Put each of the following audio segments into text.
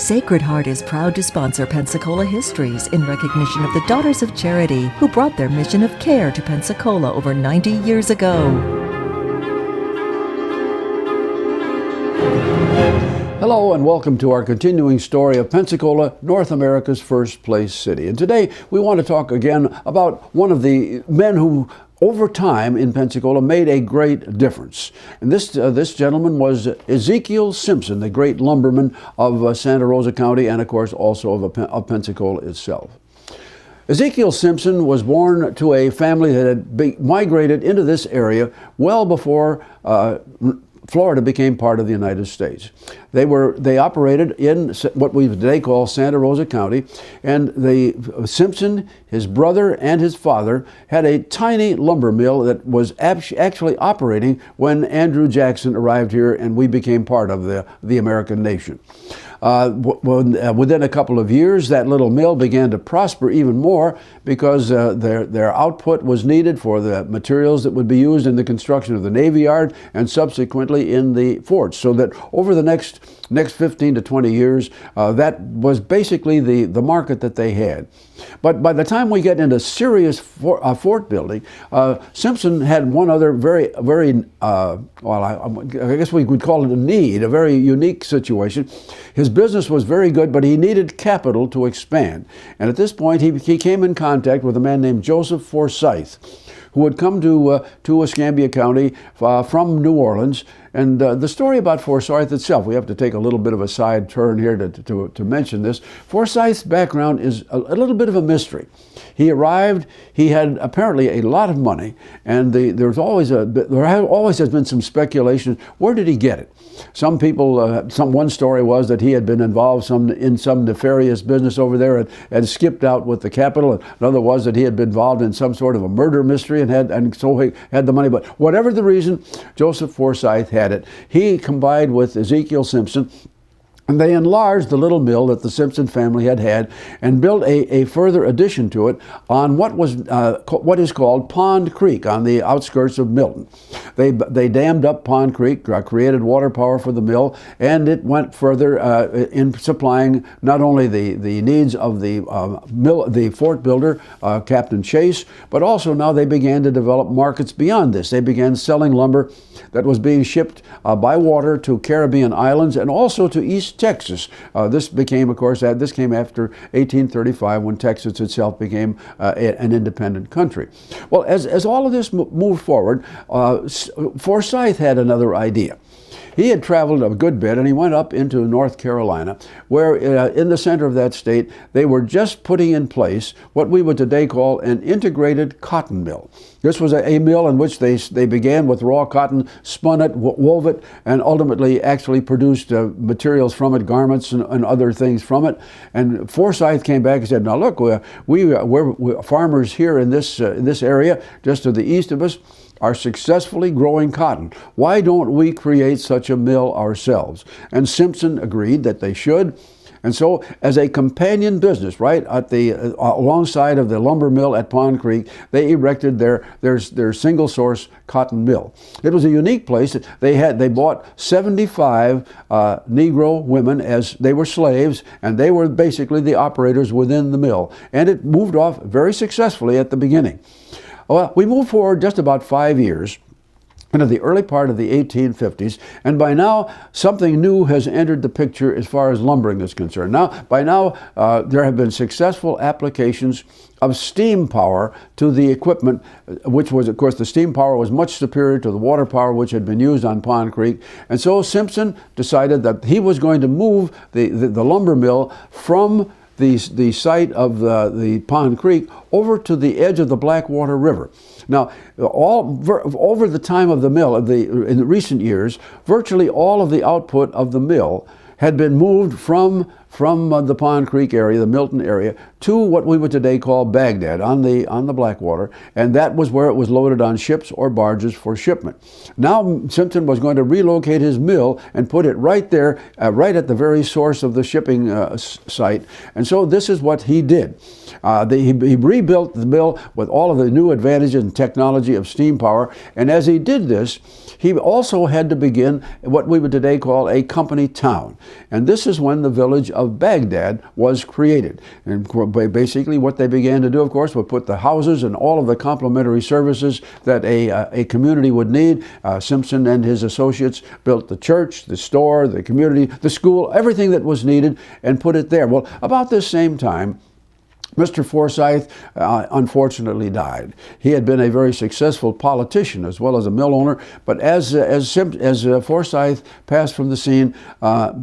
Sacred Heart is proud to sponsor Pensacola Histories in recognition of the Daughters of Charity who brought their mission of care to Pensacola over 90 years ago. Hello and welcome to our continuing story of Pensacola, North America's first place city. And today we want to talk again about one of the men who over time in Pensacola made a great difference. And this gentleman was Ezekial Simpson, the great lumberman of Santa Rosa County and of course also of Pensacola itself. Ezekial Simpson was born to a family that had migrated into this area well before Florida became part of the United States. They operated in what we today call Santa Rosa County, and Simpson, his brother, and his father had a tiny lumber mill that was actually operating when Andrew Jackson arrived here and we became part of the American nation. Within a couple of years, that little mill began to prosper even more because their output was needed for the materials that would be used in the construction of the Navy Yard and subsequently in the forts. So that over the next 15 to 20 years, that was basically the market that they had. But by the time we get into serious fort building, Simpson had one other very, I guess we would call it a need, a very unique situation. His business was very good, but he needed capital to expand. And at this point, he came in contact with a man named Joseph Forsyth, who had come to Escambia County from New Orleans. And the story about Forsyth itself, we have to take a little bit of a side turn here to mention this. Forsyth's background is a little bit of a mystery. He arrived, he had apparently a lot of money, and there always has been some speculation, where did he get it? Some people, one story was that he had been involved in some nefarious business over there and skipped out with the capital. And another was that he had been involved in some sort of a murder mystery and so he had the money. But whatever the reason, Joseph Forsyth had it. He combined with Ezekial Simpson, and they enlarged the little mill that the Simpson family had and built a further addition to it on what is called Pond Creek on the outskirts of Milton. They dammed up Pond Creek, created water power for the mill, and it went further in supplying not only the needs of the fort builder, Captain Chase, but also now they began to develop markets beyond this. They began selling lumber that was being shipped by water to Caribbean islands and also to East Texas. This came after 1835 when Texas itself became an independent country. Well, as all of this moved forward, Forsyth had another idea. He had traveled a good bit and he went up into North Carolina where in the center of that state they were just putting in place what we would today call an integrated cotton mill. This was a mill in which they began with raw cotton, spun it, wove it, and ultimately actually produced materials from it, garments and other things from it. And Forsyth came back and said, now look, we're farmers here in this area just to the east of us are successfully growing cotton. Why don't we create such a mill ourselves? And Simpson agreed that they should. And so, as a companion business, right at alongside of the lumber mill at Pond Creek, they erected their single source cotton mill. It was a unique place. They bought 75 Negro women as they were slaves, and they were basically the operators within the mill. And it moved off very successfully at the beginning. Well, we moved forward just about 5 years into the early part of the 1850s, and by now something new has entered the picture as far as lumbering is concerned. By now, there have been successful applications of steam power to the equipment, which was, of course, the steam power was much superior to the water power which had been used on Pond Creek. And so Simpson decided that he was going to move the lumber mill from the site of the Pond Creek over to the edge of the Blackwater River. Now, over the time of the mill, in the recent years, virtually all of the output of the mill had been moved from the Pond Creek area, the Milton area, to what we would today call Baghdad on the Blackwater, and that was where it was loaded on ships or barges for shipment. Now Simpson was going to relocate his mill and put it right there, right at the very source of the shipping site, and so this is what he did. He rebuilt the mill with all of the new advantages and technology of steam power, and as he did this, he also had to begin what we would today call a company town. And this is when the village of Baghdad was created. And basically what they began to do, of course, was put the houses and all of the complementary services that a community would need. Simpson and his associates built the church, the store, the community, the school, everything that was needed, and put it there. Well, about this same time, Mr. Forsyth unfortunately died. He had been a very successful politician as well as a mill owner, but as Forsyth passed from the scene,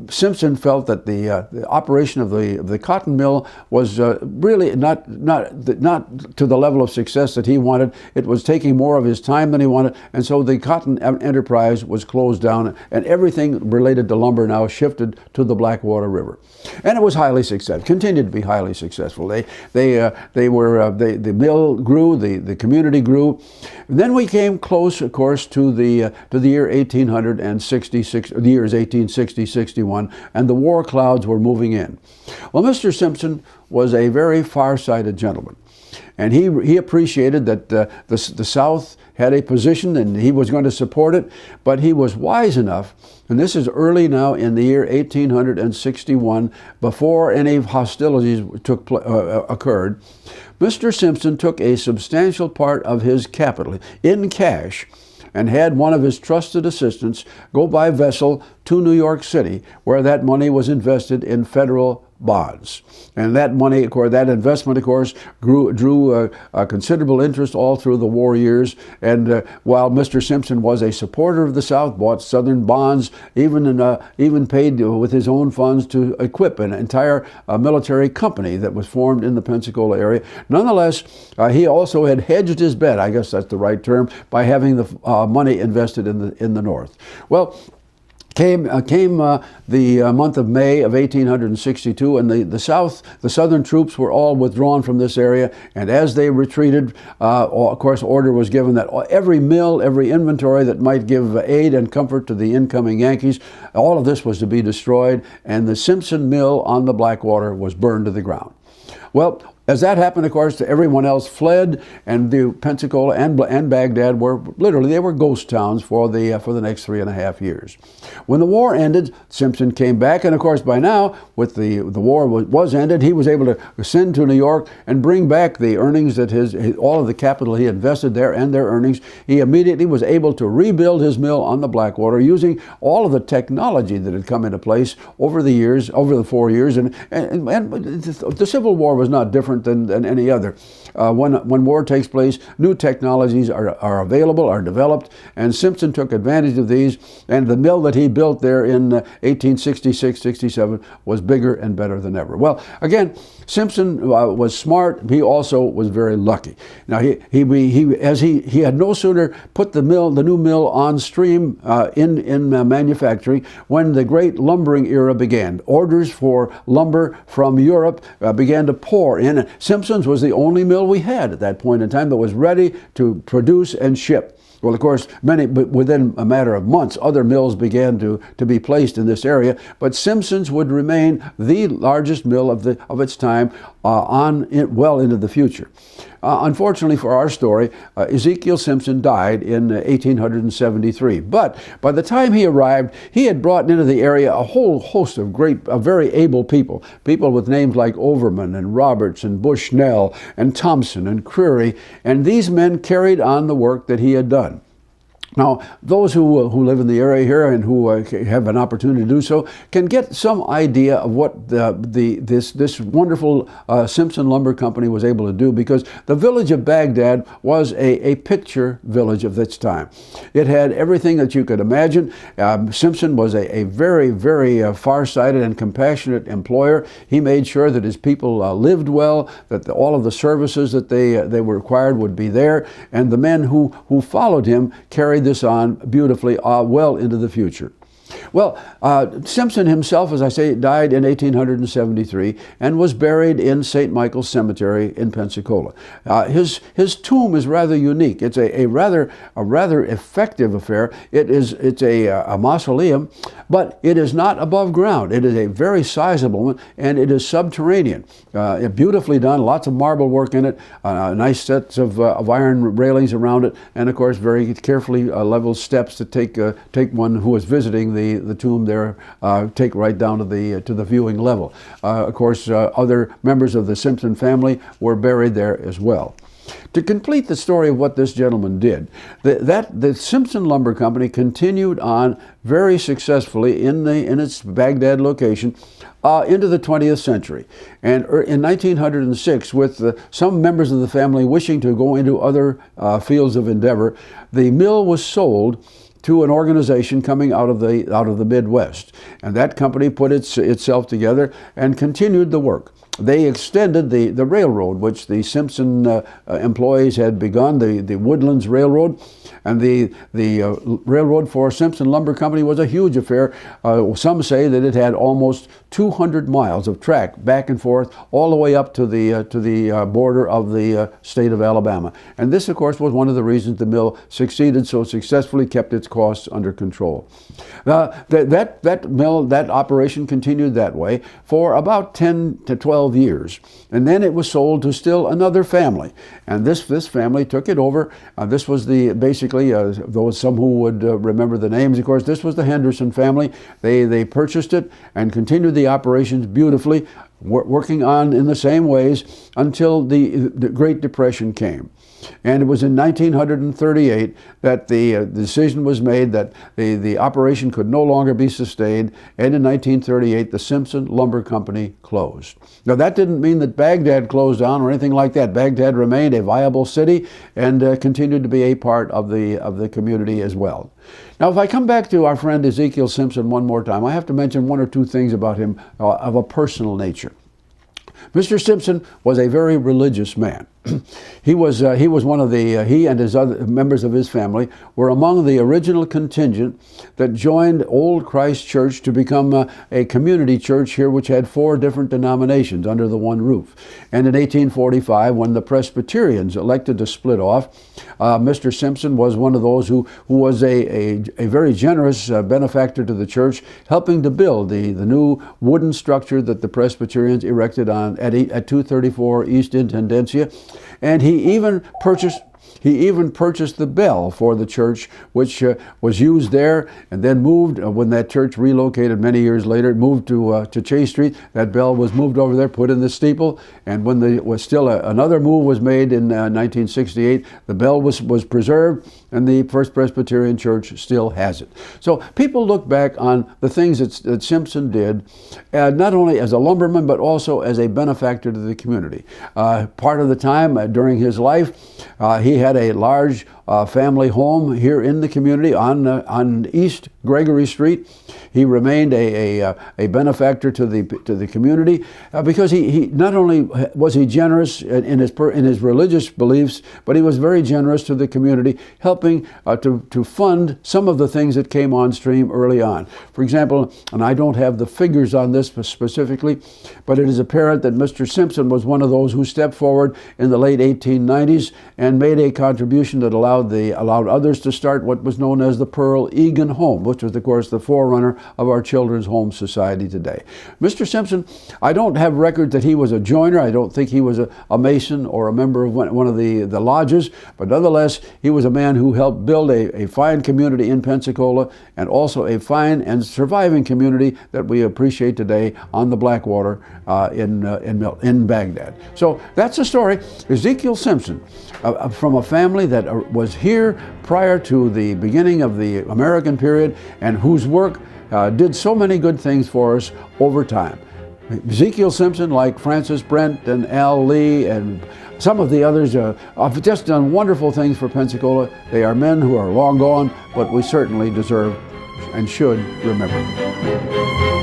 Simpson felt that the operation of the cotton mill was really not to the level of success that he wanted. It was taking more of his time than he wanted, and so the cotton enterprise was closed down, and everything related to lumber now shifted to the Blackwater River. And it was highly successful, continued to be highly successful. The mill grew, the community grew. And then we came close, of course, to the year 1866, the years 1860, 61, and the war clouds were moving in. Well, Mr. Simpson was a very far-sighted gentleman, and he appreciated that the South had a position and he was going to support it, but he was wise enough, and this is early now in the year 1861, before any hostilities occurred. Mr. Simpson took a substantial part of his capital in cash and had one of his trusted assistants go by vessel to New York City, where that money was invested in federal bonds. And that money, of course, that investment, of course, drew a considerable interest all through the war years. And while Mr. Simpson was a supporter of the South, bought Southern bonds, even paid with his own funds to equip an entire military company that was formed in the Pensacola area. Nonetheless, he also had hedged his bet, I guess that's the right term, by having the money invested in the North. Well, came the month of May of 1862, and the Southern troops were all withdrawn from this area. And as they retreated, of course, order was given that every mill, every inventory that might give aid and comfort to the incoming Yankees, all of this was to be destroyed, and the Simpson mill on the Blackwater was burned to the ground. Well, as that happened, of course, everyone else fled, and the Pensacola and Baghdad were literally, ghost towns for the next 3.5 years. When the war ended, Simpson came back, and of course, by now, with the war was ended, he was able to send to New York and bring back the earnings that all of the capital he invested there and their earnings. He immediately was able to rebuild his mill on the Blackwater using all of the technology that had come into place over the 4 years, and the Civil War was not different than any other. When war takes place, new technologies are available, are developed, and Simpson took advantage of these, and the mill that he built there in 1866-67 was bigger and better than ever. Well, again, Simpson was smart. He also was very lucky. Now, he had no sooner put the new mill on stream in manufacturing when the great lumbering era began. Orders for lumber from Europe began to pour in. Simpson's was the only mill we had at that point in time that was ready to produce and ship. Well, of course, but within a matter of months, other mills began to be placed in this area, but Simpson's would remain the largest mill of its time well into the future. Unfortunately for our story, Ezekial Simpson died in 1873. But by the time he arrived, he had brought into the area a whole host of very able people with names like Overman and Roberts and Bushnell and Thompson and Creary, and these men carried on the work that he had done. Now, those who live in the area here and who have an opportunity to do so can get some idea of what this wonderful Simpson Lumber Company was able to do, because the village of Baghdad was a picture village of its time. It had everything that you could imagine. Simpson was a very, very far-sighted and compassionate employer. He made sure that his people lived well, that all of the services that they were required would be there, and the men who followed him carried this on beautifully well into the future. Well, Simpson himself, as I say, died in 1873 and was buried in St. Michael's Cemetery in Pensacola. His tomb is rather unique. It's a rather effective affair. It's a mausoleum, but it is not above ground. It is a very sizable one, and it is subterranean. Beautifully done, lots of marble work in it, nice sets of iron railings around it, and of course very carefully leveled steps to take one who was visiting the tomb there, take right down to the viewing level. Of course, other members of the Simpson family were buried there as well. To complete the story of what this gentleman did, the Simpson Lumber Company continued on very successfully in its Baghdad location into the 20th century. And in 1906, with some members of the family wishing to go into other fields of endeavor, the mill was sold to an organization coming out of the Midwest, and that company put itself together and continued the work. They extended the railroad, which the Simpson employees had begun, the Woodlands Railroad, and the railroad for Simpson Lumber Company was a huge affair. Some say that it had almost 200 miles of track back and forth all the way up to the border of the state of Alabama. And this, of course, was one of the reasons the mill succeeded so successfully, kept its costs under control. That mill, that operation continued that way for about 10 to 12 years. And then it was sold to still another family. And this family took it over. This was basically, those some who would remember the names, of course, this was the Henderson family. They purchased it and continued the operations beautifully, working on in the same ways until the Great Depression came. And it was in 1938 that the decision was made that the operation could no longer be sustained, and in 1938 the Simpson Lumber Company closed. Now that didn't mean that Baghdad closed down or anything like that. Baghdad remained a viable city and continued to be a part of the community as well. Now, if I come back to our friend Ezekial Simpson one more time, I have to mention one or two things about him of a personal nature. Mr. Simpson was a very religious man. He was one of he and his other members of his family were among the original contingent that joined Old Christ Church to become a community church here, which had 4 different denominations under the one roof. And in 1845, when the Presbyterians elected to split off, Mr. Simpson was one of those who was a very generous benefactor to the church, helping to build the new wooden structure that the Presbyterians erected at 234 East Intendencia. And he even purchased the bell for the church, which was used there, and then moved, when that church relocated many years later, it moved to Chase Street. That bell was moved over there, put in the steeple, and when another move was made in 1968, the bell was preserved, and the First Presbyterian Church still has it. So people look back on the things that Simpson did, not only as a lumberman, but also as a benefactor to the community. Part of the time during his life, he had a large family home here in the community on East Gregory Street. He remained a benefactor to the community because he not only was he generous in his religious beliefs, but he was very generous to the community, helping to fund some of the things that came on stream early on. For example, and I don't have the figures on this specifically, but it is apparent that Mr. Simpson was one of those who stepped forward in the late 1890s and made a contribution that allowed others to start what was known as the Pearl Egan Home, which was, of course, the forerunner of our Children's Home Society today. Mr. Simpson, I don't have record that he was a joiner. I don't think he was a Mason or a member of one of the lodges, but nonetheless, he was a man who helped build a fine community in Pensacola, and also a fine and surviving community that we appreciate today on the Blackwater in Baghdad. So that's the story. Ezekial Simpson, from a family that was here prior to the beginning of the American period, and whose work did so many good things for us over time. Ezekial Simpson, like Francis Brent and Al Lee and some of the others, have just done wonderful things for Pensacola. They are men who are long gone, but we certainly deserve and should remember them.